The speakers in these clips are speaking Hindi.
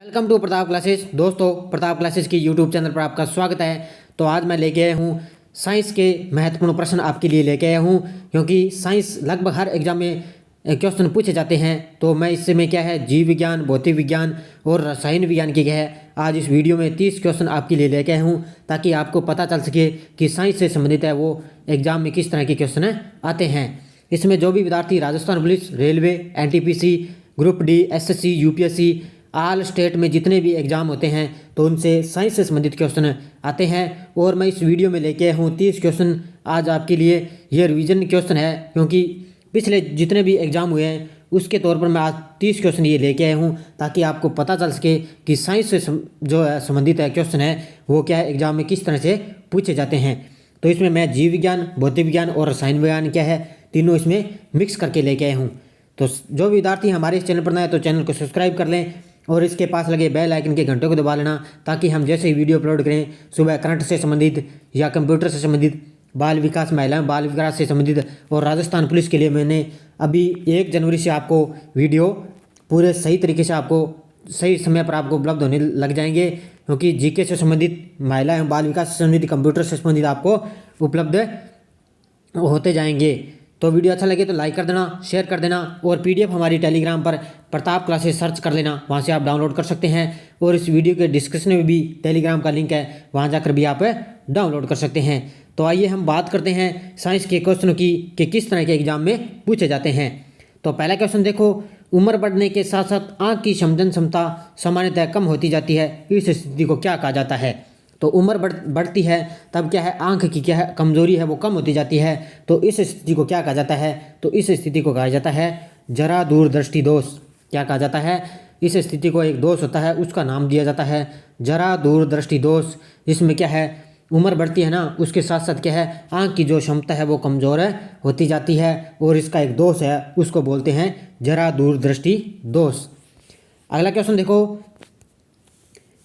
Welcome to Pratap classes. दोस्तों, प्रताप क्लासेस की यूट्यूब चैनल पर आपका स्वागत है। तो आज मैं लेके आया हूँ साइंस के महत्वपूर्ण प्रश्न आपके लिए लेके आया हूँ, क्योंकि साइंस लगभग हर एग्जाम में क्वेश्चन पूछे जाते हैं। तो मैं इससे में क्या है, जीव विज्ञान, भौतिक विज्ञान और रसायन विज्ञान की क्या है, आज इस वीडियो में 30 क्वेश्चन आपके लिए लेके आया हूँ, ताकि आपको पता चल सके कि साइंस से संबंधित है वो एग्जाम में किस तरह के क्वेश्चन आते हैं। इसमें जो भी विद्यार्थी Rajasthan police, railway, NTPC, group D, SSC, UPSC, all state में जितने भी एग्जाम होते हैं तो उनसे साइंस से संबंधित क्वेश्चन आते हैं। और मैं इस वीडियो में लेके आया हूँ 30 क्वेश्चन आज आपके लिए। ये रिवीजन क्वेश्चन है, क्योंकि पिछले जितने भी एग्जाम हुए हैं उसके तौर पर मैं आज 30 क्वेश्चन ये लेके आया हूँ, ताकि आपको पता चल सके कि साइंस से जो है संबंधित है क्वेश्चन है वो क्या है, एग्जाम में किस तरह से पूछे जाते हैं। तो इसमें मैं जीव विज्ञान, भौतिक विज्ञान और रसायन विज्ञान क्या है, तीनों इसमें मिक्स करके लेके आया हूँ। तो जो विद्यार्थी हमारे इस चैनल पर नए हैं तो चैनल को सब्सक्राइब कर लें और इसके पास लगे बेल आइकन के घंटे को दबा लेना, ताकि हम जैसे ही वीडियो अपलोड करें, सुबह करंट से संबंधित या कंप्यूटर से संबंधित, बाल विकास, महिला बाल विकास से संबंधित और राजस्थान पुलिस के लिए मैंने अभी 1 जनवरी से आपको वीडियो पूरे सही तरीके से आपको सही समय पर आपको उपलब्ध होने लग जाएंगे, क्योंकि जीके से संबंधित, महिला एवं बाल विकास से संबंधित, कंप्यूटर से संबंधित आपको उपलब्ध होते जाएंगे। तो वीडियो अच्छा लगे तो लाइक कर देना, शेयर कर देना और पीडीएफ हमारी टेलीग्राम पर प्रताप क्लासेस सर्च कर लेना, वहाँ से आप डाउनलोड कर सकते हैं। और इस वीडियो के डिस्क्रिप्शन में भी टेलीग्राम का लिंक है, वहाँ जाकर भी आप डाउनलोड कर सकते हैं। तो आइए हम बात करते हैं साइंस के क्वेश्चनों की कि किस तरह के एग्जाम में पूछे जाते हैं। तो पहला क्वेश्चन देखो, उम्र बढ़ने के साथ साथ आँख की समझन क्षमता सामान्यतः कम होती जाती है, इस स्थिति को क्या कहा जाता है। तो उम्र बढ़ती है तब क्या है, आंख की क्या है, कमजोरी है वो कम होती जाती है। तो इस स्थिति को क्या कहा जाता है, तो इस स्थिति को कहा जाता है जरा दूरदृष्टि दोष। क्या कहा जाता है, इस स्थिति को एक दोष होता है, उसका नाम दिया जाता है जरा दूरदृष्टि दोष। जिसमें क्या है, उम्र बढ़ती है ना, उसके साथ साथ क्या है, आँख की जो क्षमता है वो कमज़ोर होती जाती है, और इसका एक दोष है, उसको बोलते हैं जरा दूरदृष्टि दोष। अगला क्वेश्चन देखो,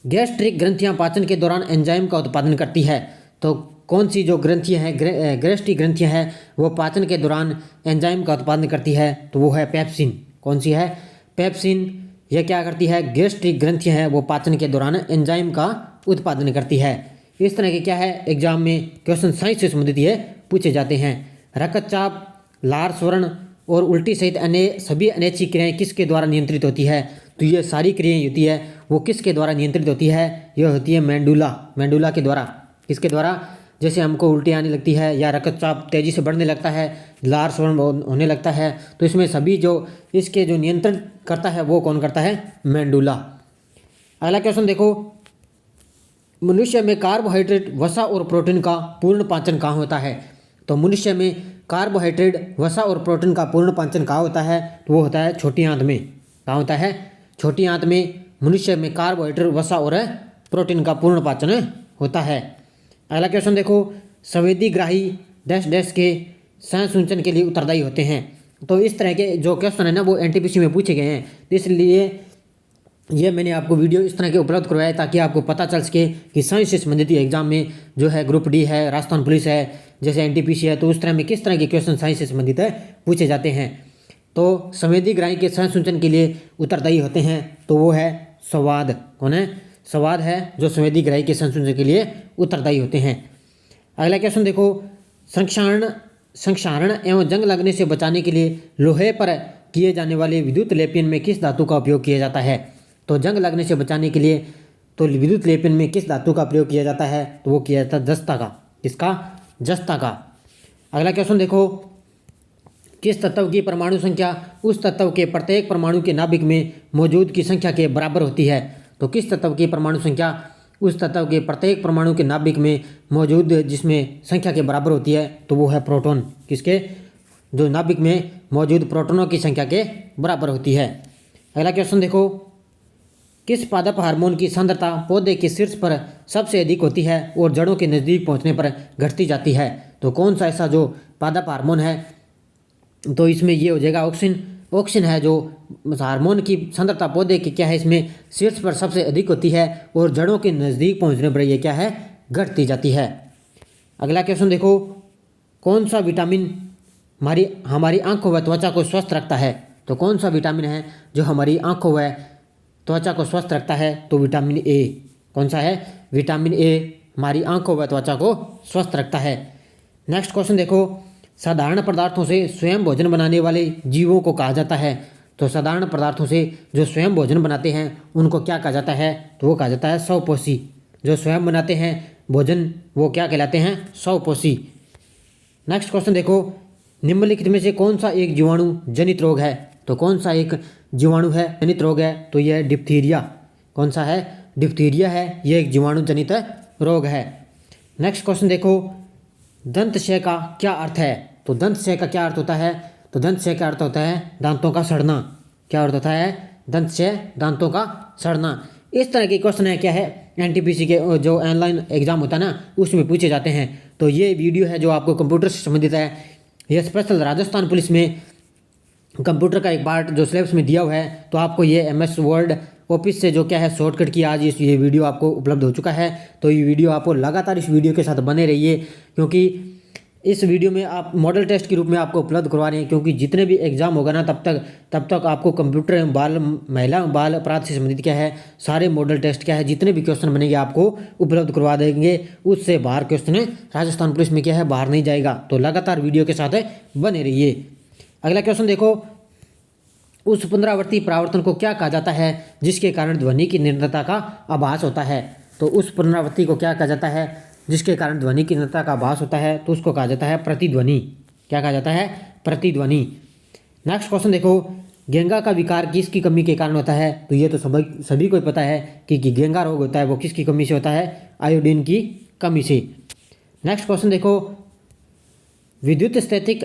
गैस्ट्रिक ग्रंथियां पाचन के दौरान एंजाइम का उत्पादन करती है। तो कौन सी जो ग्रंथियां हैं, गैस्ट्रिक ग्रंथियां हैं, वो पाचन के दौरान एंजाइम का उत्पादन करती है, तो वो है पेप्सिन। कौन सी है, पेप्सिन। यह क्या करती है, गैस्ट्रिक ग्रंथियां हैं वो पाचन के दौरान एंजाइम का उत्पादन करती है। इस तरह के क्या है, एग्जाम में क्वेश्चन साइंस से संबंधित ये पूछे जाते हैं। रक्तचाप, लार स्वरण और उल्टी सहित अन्य सभी अनैच्छिक क्रियाएं किसके द्वारा नियंत्रित होती है। तो ये सारी क्रियाएं होती है वो किसके द्वारा नियंत्रित होती है, यह होती है मेंडुला के द्वारा। किसके द्वारा, जैसे हमको उल्टी आने लगती है या रक्तचाप तेजी से बढ़ने लगता है, लार स्वरण होने लगता है, तो इसमें सभी जो इसके जो नियंत्रण करता है वो कौन करता है, मेंडुला। अगला क्वेश्चन देखो, मनुष्य में कार्बोहाइड्रेट, वसा और प्रोटीन का पूर्ण पाचन कहाँ होता है। तो मनुष्य में कार्बोहाइड्रेट, वसा और प्रोटीन का पूर्ण पाचन कहाँ होता है, तो वो होता है छोटी आंत में। कहाँ होता है, छोटी आंत में मनुष्य में कार्बोहाइड्रेट, वसा और प्रोटीन का पूर्ण पाचन होता है। अगला क्वेश्चन देखो, संवेदीग्राही डैश डैश के संसूचन के लिए उत्तरदायी होते हैं। तो इस तरह के जो क्वेश्चन है ना वो एनटीपीसी में पूछे गए हैं, तो इसलिए ये मैंने आपको वीडियो इस तरह के उपलब्ध करवाया, ताकि आपको पता चल सके कि साइंस से संबंधित एग्जाम में जो है, ग्रुप डी है, राजस्थान पुलिस है, जैसे एनटीपीसी है, तो उस तरह में किस तरह के क्वेश्चन साइंस से संबंधित है पूछे जाते हैं। तो संवेदीग्राही के संसूचन के लिए उत्तरदायी होते हैं, तो वो है संवाद। कौन है, संवाद है जो संवेदीग्राही के संसूचन के लिए उत्तरदायी होते हैं। अगला क्वेश्चन देखो, संक्षारण एवं जंग लगने से बचाने के लिए लोहे पर किए जाने वाले विद्युत लेपन में किस धातु का उपयोग किया जाता है। तो जंग लगने से बचाने के लिए तो विद्युत लेपन में किस धातु का प्रयोग किया जाता है, तो वो किया जाता है जस्ता का। किसका, जस्ता का। अगला क्वेश्चन देखो, किस तत्व की परमाणु संख्या उस तत्व के प्रत्येक परमाणु के नाभिक में मौजूद की संख्या के बराबर होती है। तो किस तत्व की परमाणु संख्या उस तत्व के प्रत्येक परमाणु के नाभिक में मौजूद जिसमें संख्या के बराबर होती है, तो वो है प्रोटॉन। किसके, जो नाभिक में मौजूद प्रोटॉनों की संख्या के बराबर होती है। अगला क्वेश्चन देखो, किस पादप हार्मोन की सांद्रता पौधे के शीर्ष पर सबसे अधिक होती है और जड़ों के नज़दीक पहुंचने पर घटती जाती है। तो कौन सा ऐसा जो पादप हार्मोन है, तो इसमें ये हो जाएगा ऑक्सिन। ऑक्सिन है जो हार्मोन की सांद्रता पौधे की क्या है, इसमें शीर्ष पर सबसे अधिक होती है और जड़ों के नज़दीक पहुंचने पर ये क्या है, घटती जाती है। अगला क्वेश्चन देखो, कौन सा विटामिन हमारी आंखों व त्वचा को स्वस्थ रखता है। तो कौन सा विटामिन है जो हमारी आंखों व त्वचा को स्वस्थ रखता है? तो विटामिन ए। कौन सा है? विटामिन ए हमारी आंखों व त्वचा को स्वस्थ रखता है। नेक्स्ट क्वेश्चन देखो, साधारण पदार्थों से स्वयं भोजन बनाने वाले जीवों को कहा जाता है? तो साधारण पदार्थों से जो स्वयं भोजन बनाते हैं उनको क्या कहा जाता है? तो वो कहा जाता है स्वपोषी। जो स्वयं बनाते हैं भोजन वो क्या कहलाते हैं? स्वपोषी। नेक्स्ट क्वेश्चन देखो, निम्नलिखित में से कौन सा एक जीवाणु जनित रोग है? तो कौन सा एक जीवाणु है जनित रोग है? तो यह है डिप्थीरिया। कौन सा है? डिप्थीरिया है, यह एक जीवाणु जनित रोग है। नेक्स्ट क्वेश्चन देखो, दंतक्षय का क्या अर्थ है? तो दंतक्षय का क्या अर्थ होता है? तो दंतक्षय का अर्थ होता है दांतों का सड़ना। क्या अर्थ होता है? दंतक्षय, दांतों का सड़ना। इस तरह के क्वेश्चन है क्या है एनटीपीसी के जो ऑनलाइन एग्जाम होता है ना उसमें पूछे जाते हैं। तो ये वीडियो है जो आपको कंप्यूटर से संबंधित है। यह स्पेशल राजस्थान पुलिस में कंप्यूटर का एक पार्ट जो सिलेबस में दिया हुआ है। तो आपको ये MS वर्ड ऑफिस से जो क्या है शॉर्टकट की आज ये वीडियो आपको उपलब्ध हो चुका है। तो ये वीडियो आपको लगातार इस वीडियो के साथ बने रहिए, क्योंकि इस वीडियो में आप मॉडल टेस्ट के रूप में आपको उपलब्ध करवा रहे हैं। क्योंकि जितने भी एग्जाम होगा ना तब तक आपको कंप्यूटर एवं महिला बाल अपराध से संबंधित क्या है सारे मॉडल टेस्ट क्या है जितने भी क्वेश्चन बनेंगे आपको उपलब्ध करवा देंगे। उससे बाहर क्वेश्चन राजस्थान पुलिस में क्या है बाहर नहीं जाएगा। तो लगातार वीडियो के साथ बने रहिए। अगला क्वेश्चन देखो, उस पुनरावर्ती परावर्तन को क्या कहा जाता है जिसके कारण ध्वनि की निरंतरता का आभास होता है? तो उस पुनरावृत्ति को क्या कहा जाता है जिसके कारण ध्वनि की निरंतरता का आभास होता है? तो उसको कहा जाता है प्रतिध्वनि। क्या कहा जाता है? प्रतिध्वनि। नेक्स्ट क्वेश्चन देखो, गेंगा का विकार किसकी कमी के कारण होता है? तो ये तो सभी को पता है कि गेंगा रोग होता है वो किसकी कमी से होता है? आयोडीन की कमी से। नेक्स्ट क्वेश्चन देखो, विद्युत स्थैतिक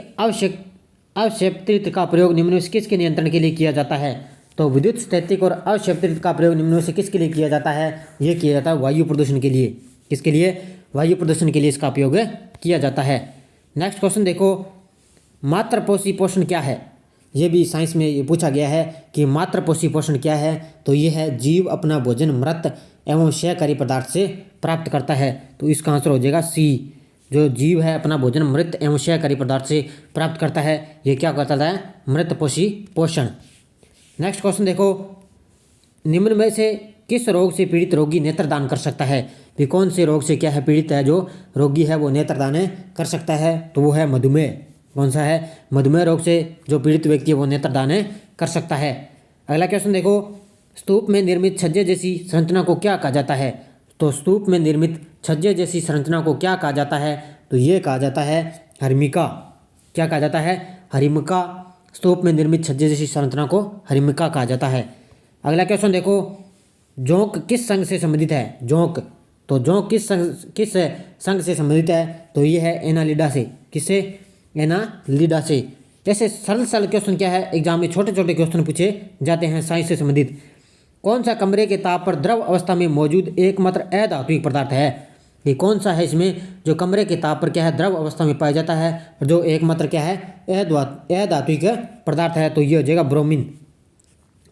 अवक्षेपित का प्रयोग निम्न में से किसके नियंत्रण के लिए किया जाता है? तो विद्युत स्थैतिक और अवक्षेपित का प्रयोग निम्न में से किसके लिए किया जाता है? ये किया जाता है वायु प्रदूषण के लिए। किसके लिए? वायु प्रदूषण के लिए इसका उपयोग किया जाता है। नेक्स्ट क्वेश्चन देखो, मातृपोषी पोषण क्या है? ये भी साइंस में ये पूछा गया है कि मातृपोषी पोषण क्या है? तो ये है जीव अपना भोजन मृत एवं क्षयकारी पदार्थ से प्राप्त करता है। तो इसका आंसर हो जाएगा सी। जो जीव है अपना भोजन मृत एवं क्षयकारी पदार्थ से प्राप्त करता है ये क्या कहता है? मृतपोषी पोषण। नेक्स्ट क्वेश्चन देखो, निम्न में से किस रोग से पीड़ित रोगी नेत्रदान कर सकता है? भी कौन से रोग से क्या है पीड़ित है जो रोगी है वो नेत्रदान कर सकता है? तो वो है मधुमेह। कौन सा है? मधुमेह रोग से जो पीड़ित व्यक्ति है वो नेत्रदान कर सकता है। अगला क्वेश्चन देखो, स्तूप में निर्मित छज्जे जैसी संरचना को क्या कहा जाता है? तो स्तूप में निर्मित छज्जे जैसी संरचना को क्या कहा जाता है? तो ये कहा जाता है हरिमिका। क्या कहा जाता है? हरिमिका। स्तूप में निर्मित छज्जे जैसी संरचना को हरिमिका कहा जाता है। अगला क्वेश्चन देखो, जोंक किस संघ से संबंधित है? जोंक। तो जोंक किस संघ से संबंधित है? तो ये है एनालिडा से। किससे? एनालिडा से। जैसे सरल क्वेश्चन क्या है एग्जाम में छोटे छोटे क्वेश्चन पूछे जाते हैं साइंस से संबंधित। कौन सा कमरे के ताप पर द्रव अवस्था में मौजूद एकमात्र अधात्विक पदार्थ है? ये कौन सा है इसमें जो कमरे के ताप पर क्या है द्रव अवस्था में पाया जाता है और जो एकमात्र क्या है अधात्विक पदार्थ है? तो ये हो जाएगा ब्रोमीन।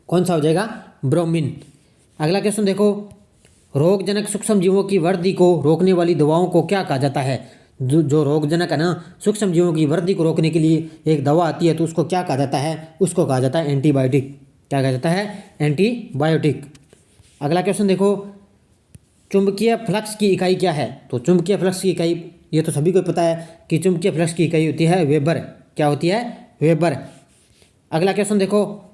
कौन सा हो जाएगा? ब्रोमीन। अगला क्वेश्चन देखो, रोगजनक सूक्ष्म जीवों की वृद्धि को रोकने वाली दवाओं को क्या कहा जाता है? जो रोगजनक है ना सूक्ष्म जीवों की वृद्धि को रोकने के लिए एक दवा आती है तो उसको क्या कहा जाता है? उसको कहा जाता है एंटीबायोटिक। क्या कहा जाता है? एंटीबायोटिक। अगला क्वेश्चन देखो, चुंबकीय फ्लक्स की इकाई क्या है? तो चुंबकीय फ्लक्स की इकाई ये तो सभी को पता है कि चुंबकीय फ्लक्स की इकाई होती है वेबर। क्या होती है? वेबर। अगला क्वेश्चन देखो,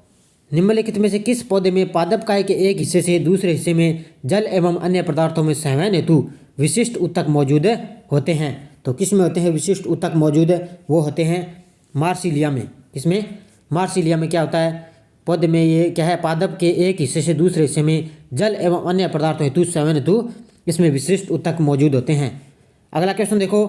निम्नलिखित में से किस पौधे में पादपकाय के एक हिस्से से दूसरे हिस्से में जल एवं अन्य पदार्थों में संवहन हेतु विशिष्ट ऊतक मौजूद होते हैं? तो किस में होते हैं विशिष्ट ऊतक मौजूद? वो होते हैं मार्सिलिया में। किसमें? मार्सिलिया में क्या होता है पौधे में? ये क्या है पादप के एक हिस्से से दूसरे हिस्से में जल एवं अन्य पदार्थों हेतु संवहन हेतु इसमें विशिष्ट ऊतक मौजूद होते हैं। अगला क्वेश्चन देखो,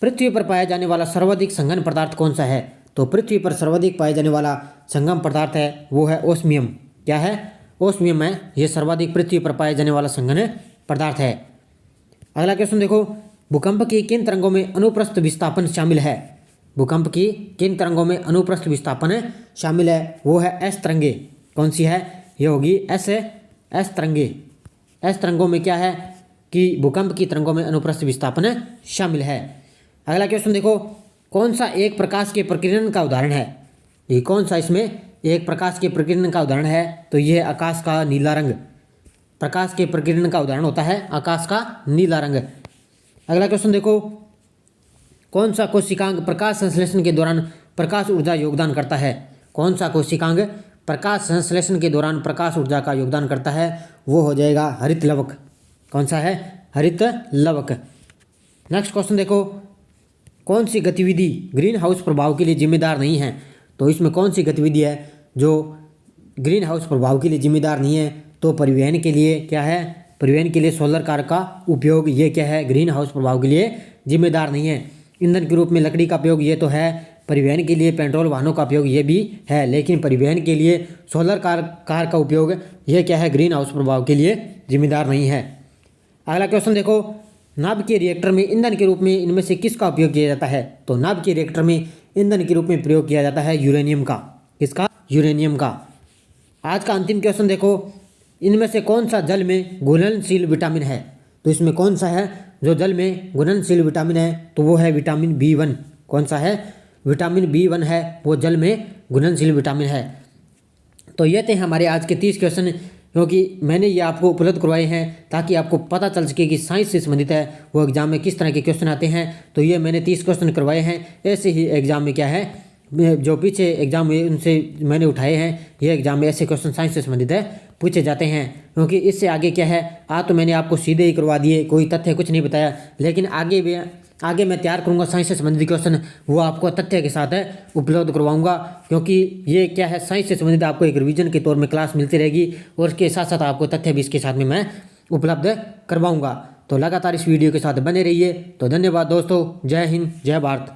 पृथ्वी पर पाया जाने वाला सर्वाधिक संघन पदार्थ कौन सा है? तो पृथ्वी पर सर्वाधिक पाया जाने वाला संगम पदार्थ है वो है ओस्मियम। क्या है? ओस्मियम है ये सर्वाधिक पृथ्वी पर पाया जाने वाला संघन पदार्थ है। अगला क्वेश्चन देखो, भूकंप की किन तरंगों में अनुप्रस्थ विस्थापन शामिल है? भूकंप की किन तरंगों में अनुप्रस्थ विस्थापन शामिल है? वो है एस तरंगे। कौन सी है? ये होगी एस तरंगे। एस तरंगों में क्या है कि भूकंप की तरंगों में अनुप्रस्थ विस्थापन शामिल है। अगला क्वेश्चन देखो, कौन सा एक प्रकाश के प्रकीर्णन का उदाहरण है? ये कौन सा इसमें एक प्रकाश के प्रकीर्णन का उदाहरण है तो यह आकाश का नीला रंग। प्रकाश के प्रकीर्णन का उदाहरण होता है आकाश का नीला रंग। अगला क्वेश्चन देखो, कौन सा कोशिकांग प्रकाश संश्लेषण के दौरान प्रकाश ऊर्जा योगदान करता है? कौन सा कोशिकांग प्रकाश संश्लेषण के दौरान प्रकाश ऊर्जा का योगदान करता है? वो हो जाएगा हरित लवक। कौन सा है? हरित लवक। नेक्स्ट क्वेश्चन देखो, कौन सी गतिविधि ग्रीन हाउस प्रभाव के लिए जिम्मेदार नहीं है? तो इसमें कौन सी गतिविधि है जो ग्रीन हाउस प्रभाव के लिए जिम्मेदार नहीं है? तो परिवहन के लिए क्या है? परिवहन के लिए सोलर कार का उपयोग, ये क्या है? ग्रीन हाउस प्रभाव के लिए जिम्मेदार नहीं है। ईंधन के रूप में लकड़ी का उपयोग, ये तो है। परिवहन के लिए पेट्रोल वाहनों का उपयोग, ये भी है। लेकिन परिवहन के लिए सोलर कार का उपयोग, ये क्या है? ग्रीन हाउस प्रभाव के लिए जिम्मेदार नहीं है। अगला क्वेश्चन देखो, नाभिकीय रिएक्टर में ईंधन के रूप में इनमें से किसका उपयोग किया जाता है? तो नाभिकीय रिएक्टर में ईंधन के रूप में प्रयोग किया जाता है यूरेनियम का। किसका? यूरेनियम का। आज का अंतिम क्वेश्चन देखो, इनमें से कौन सा जल में घुलनशील विटामिन है? तो इसमें कौन सा है जो जल में घुलनशील विटामिन है? तो वो है विटामिन B1। कौन सा है? विटामिन B1 है, वो जल में घुलनशील विटामिन है। तो ये थे हमारे आज के 30 क्वेश्चन, क्योंकि मैंने ये आपको उपलब्ध करवाए हैं ताकि आपको पता चल सके कि साइंस से संबंधित है वो एग्जाम में किस तरह के क्वेश्चन आते हैं। तो ये मैंने 30 क्वेश्चन करवाए हैं। ऐसे ही एग्जाम में क्या है, जो पीछे एग्जाम में उनसे मैंने उठाए हैं, ये एग्जाम में ऐसे क्वेश्चन साइंस से संबंधित है पूछे जाते हैं। क्योंकि इससे आगे क्या है, तो मैंने आपको सीधे ही करवा दिए, कोई तथ्य कुछ नहीं बताया। लेकिन आगे मैं तैयार करूंगा साइंस से संबंधित क्वेश्चन, वो आपको तथ्य के साथ उपलब्ध करवाऊंगा। क्योंकि ये क्या है, साइंस से संबंधित आपको एक रिवीजन के तौर में क्लास मिलती रहेगी और उसके साथ साथ आपको तथ्य भी इसके साथ में मैं उपलब्ध करवाऊंगा। तो लगातार इस वीडियो के साथ बने रहिए। तो धन्यवाद दोस्तों। जय हिंद, जय भारत।